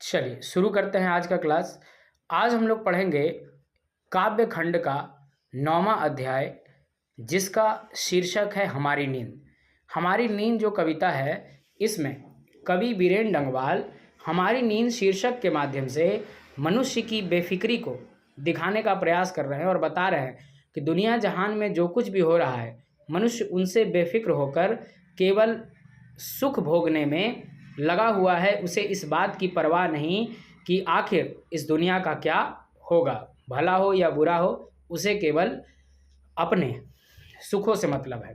चलिए शुरू करते हैं आज का क्लास। आज हम लोग पढ़ेंगे काव्य खंड का 9वां अध्याय, जिसका शीर्षक है हमारी नींद। हमारी नींद जो कविता है, इसमें कवि बीरेन डंगवाल हमारी नींद शीर्षक के माध्यम से मनुष्य की बेफिक्री को दिखाने का प्रयास कर रहे हैं और बता रहे हैं कि दुनिया जहान में जो कुछ भी हो रहा है, मनुष्य उनसे बेफिक्र होकर केवल सुख भोगने में लगा हुआ है। उसे इस बात की परवाह नहीं कि आखिर इस दुनिया का क्या होगा, भला हो या बुरा हो, उसे केवल अपने सुखों से मतलब है।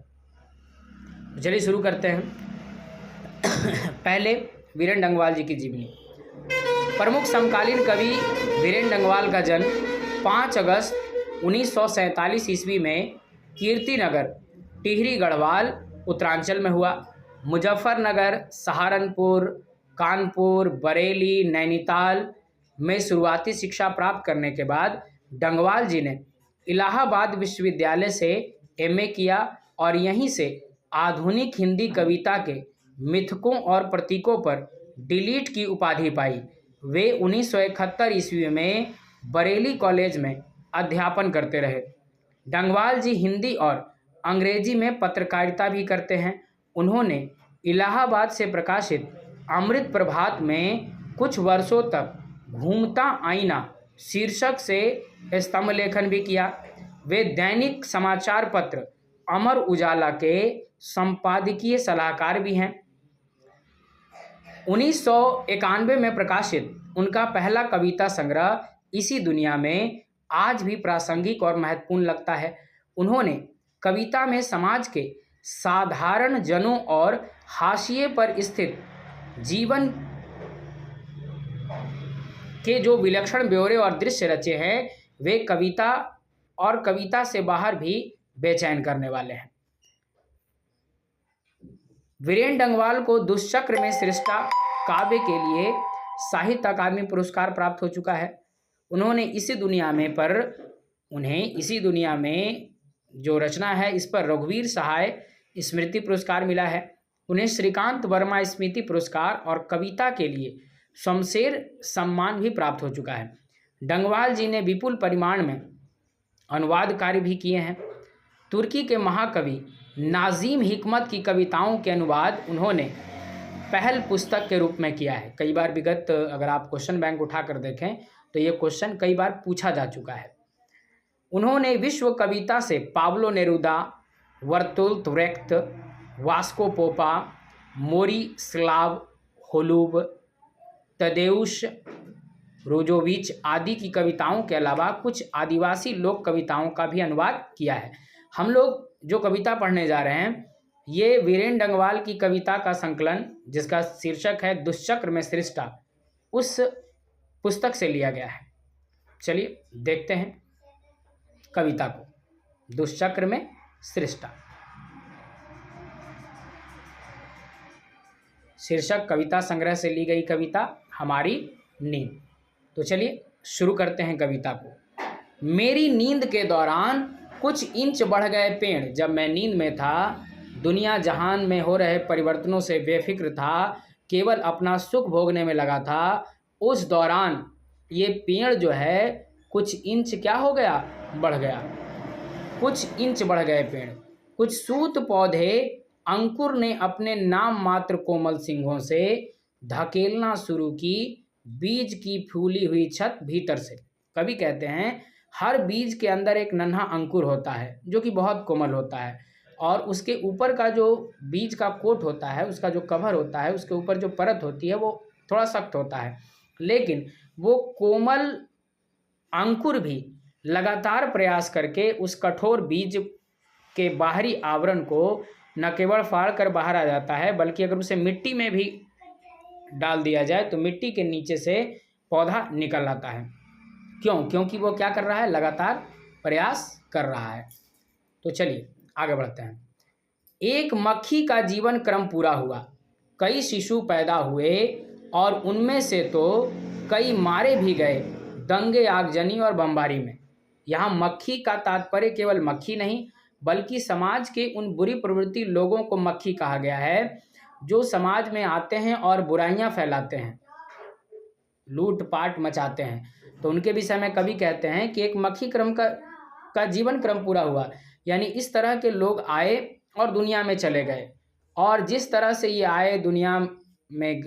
तो चलिए शुरू करते हैं। पहले बीरेन डंगवाल जी की जीवनी। प्रमुख समकालीन कवि बीरेन डंगवाल का जन्म 5 अगस्त 1947 ईस्वी में कीर्तिनगर, टिहरी गढ़वाल, उत्तरांचल में हुआ। मुजफ्फरनगर, सहारनपुर, कानपुर, बरेली, नैनीताल में शुरुआती शिक्षा प्राप्त करने के बाद डंगवाल जी ने इलाहाबाद विश्वविद्यालय से एमए किया और यहीं से आधुनिक हिंदी कविता के मिथकों और प्रतीकों पर डिलीट की उपाधि पाई। वे 1971 ईस्वी में बरेली कॉलेज में अध्यापन करते रहे। डंगवाल जी हिंदी और अंग्रेजी में पत्रकारिता भी करते हैं। उन्होंने इलाहाबाद से प्रकाशित अमृत प्रभात में कुछ वर्षों तक घूमता आईना शीर्षक से स्तंभ लेखन भी किया। वे दैनिक समाचार पत्र अमर उजाला के संपादकीय सलाहकार भी हैं। 1991 में प्रकाशित उनका पहला कविता संग्रह इसी दुनिया में आज भी प्रासंगिक और महत्वपूर्ण लगता है। उन्होंने कविता में समाज के साधारण जनों और हाशिए पर स्थित जीवन के जो विलक्षण ब्यौरे और दृश्य रचे हैं, वे कविता और कविता से बाहर भी बेचैन करने वाले हैं। बीरेन डंगवाल को दुष्चक्र में सृष्टा काव्य के लिए साहित्य अकादमी पुरस्कार प्राप्त हो चुका है। उन्हें इसी दुनिया में जो रचना है, इस पर रघुवीर सहाय स्मृति पुरस्कार मिला है। उन्हें श्रीकांत वर्मा स्मृति पुरस्कार और कविता के लिए शमशेर सम्मान भी प्राप्त हो चुका है। डंगवाल जी ने विपुल परिमाण में अनुवाद कार्य भी किए हैं। तुर्की के महाकवि नाजिम हिकमत की कविताओं के अनुवाद उन्होंने पहल पुस्तक के रूप में किया है। कई बार विगत अगर आप क्वेश्चन बैंक उठाकर देखें तो ये क्वेश्चन कई बार पूछा जा चुका है। उन्होंने विश्व कविता से पाब्लो नेरुदा, वर्तुल्त व्रेख्त, वास्को पोपा, मोरिस्लाव होलुब, तदेउश रोजोविच आदि की कविताओं के अलावा कुछ आदिवासी लोक कविताओं का भी अनुवाद किया है। हम लोग जो कविता पढ़ने जा रहे हैं, ये बीरेन डंगवाल की कविता का संकलन, जिसका शीर्षक है दुष्चक्र में सृष्टा, उस पुस्तक से लिया गया है। चलिए देखते हैं कविता को। दुष्चक्र में सृष्टा शीर्षक कविता संग्रह से ली गई कविता हमारी नींद। तो चलिए शुरू करते हैं कविता को। मेरी नींद के दौरान कुछ इंच बढ़ गए पेड़। जब मैं नींद में था, दुनिया जहान में हो रहे परिवर्तनों से बेफिक्र था, केवल अपना सुख भोगने में लगा था। उस दौरान ये पेड़ जो है कुछ इंच क्या हो गया, बढ़ गया। कुछ इंच बढ़ गए पेड़। कुछ सूत पौधे अंकुर ने अपने नाम मात्र कोमल सिंहों से धकेलना शुरू की बीज की फूली हुई छत भीतर से। कवि कहते हैं हर बीज के अंदर एक नन्हा अंकुर होता है जो कि बहुत कोमल होता है, और उसके ऊपर का जो बीज का कोट होता है, उसका जो कवर होता है, उसके ऊपर जो परत होती है वो थोड़ा सख्त होता है। लेकिन वो कोमल अंकुर भी लगातार प्रयास करके उस कठोर बीज के बाहरी आवरण को न केवल फाड़ कर बाहर आ जाता है, बल्कि अगर उसे मिट्टी में भी डाल दिया जाए तो मिट्टी के नीचे से पौधा निकल आता है। क्यों? क्योंकि वो क्या कर रहा है, लगातार प्रयास कर रहा है। तो चलिए आगे बढ़ते हैं। एक मक्खी का जीवन क्रम पूरा हुआ, कई शिशु पैदा हुए और उनमें से तो कई मारे भी गए दंगे, आगजनी और बमबारी में। यहाँ मक्खी का तात्पर्य केवल मक्खी नहीं, बल्कि समाज के उन बुरी प्रवृत्ति लोगों को मक्खी कहा गया है जो समाज में आते हैं और बुराइयां फैलाते हैं। लूटपाट मचाते हैं। तो उनके विषय में कवि कहते हैं कि एक मक्खी क्रम का जीवन क्रम पूरा हुआ, यानी इस तरह के लोग आए और दुनिया में चले गए, और जिस तरह से ये आए दुनिया में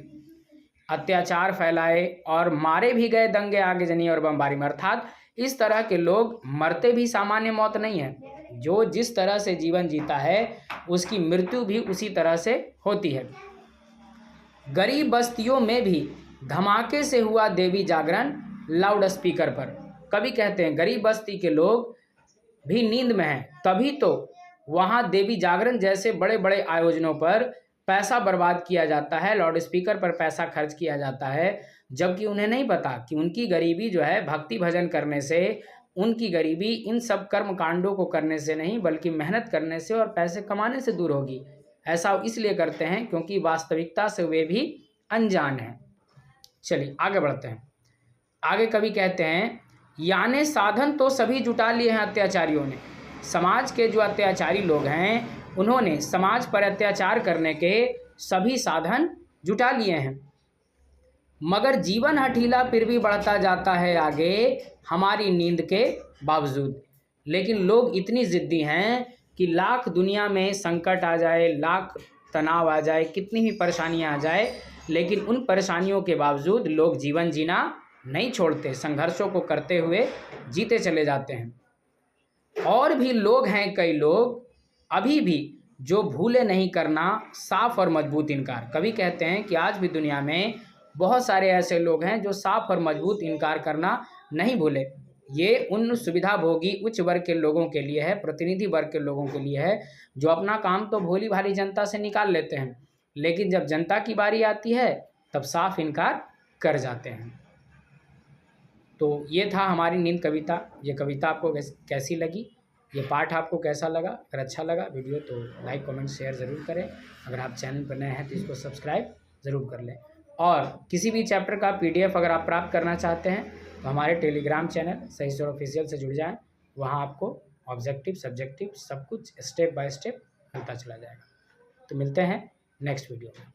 अत्याचार फैलाए और मारे भी गए, दंगे आगे जनी और बमबारी में। अर्थात इस तरह के लोग मरते भी सामान्य मौत नहीं है, जो जिस तरह से जीवन जीता है उसकी मृत्यु भी उसी तरह से होती है। गरीब बस्तियों में भी धमाके से हुआ देवी जागरण लाउड स्पीकर पर। कवि कहते हैं गरीब बस्ती के लोग भी नींद में हैं, तभी तो वहाँ देवी जागरण जैसे बड़े बड़े आयोजनों पर पैसा बर्बाद किया जाता है, लाउड स्पीकर पर पैसा खर्च किया जाता है, जबकि उन्हें नहीं पता कि उनकी गरीबी जो है भक्ति भजन करने से, उनकी गरीबी इन सब कर्म कांडों को करने से नहीं बल्कि मेहनत करने से और पैसे कमाने से दूर होगी। ऐसा इसलिए करते हैं क्योंकि वास्तविकता से वे भी अनजान हैं। चलिए आगे बढ़ते हैं। आगे कवि कहते हैं, यानी साधन तो सभी जुटा लिए हैं अत्याचारियों ने। समाज के जो अत्याचारी लोग हैं उन्होंने समाज पर अत्याचार करने के सभी साधन जुटा लिए हैं, मगर जीवन हठीला फिर भी बढ़ता जाता है आगे हमारी नींद के बावजूद। लेकिन लोग इतनी ज़िद्दी हैं कि लाख दुनिया में संकट आ जाए, लाख तनाव आ जाए, कितनी भी परेशानियां आ जाए, लेकिन उन परेशानियों के बावजूद लोग जीवन जीना नहीं छोड़ते, संघर्षों को करते हुए जीते चले जाते हैं। और भी लोग हैं, कई लोग अभी भी जो भूले नहीं करना साफ और मजबूत इनकार। कवि कहते हैं कि आज भी दुनिया में बहुत सारे ऐसे लोग हैं जो साफ और मजबूत इनकार करना नहीं भूले। ये उन सुविधा भोगी उच्च वर्ग के लोगों के लिए है, प्रतिनिधि वर्ग के लोगों के लिए है, जो अपना काम तो भोली भाली जनता से निकाल लेते हैं, लेकिन जब जनता की बारी आती है तब साफ इनकार कर जाते हैं। तो ये था हमारी नींद कविता। ये कविता आपको कैसी लगी, ये पाठ आपको कैसा लगा? अगर अच्छा लगा वीडियो तो लाइक कमेंट शेयर ज़रूर करें। अगर आप चैनल पर नए हैं तो इसको सब्सक्राइब ज़रूर कर लें। और किसी भी चैप्टर का PDF अगर आप प्राप्त करना चाहते हैं तो हमारे टेलीग्राम चैनल सही सर ऑफिशियल से जुड़ जाएं। वहाँ आपको ऑब्जेक्टिव सब्जेक्टिव सब कुछ स्टेप बाय स्टेप मिलता चला जाएगा। तो मिलते हैं नेक्स्ट वीडियो में।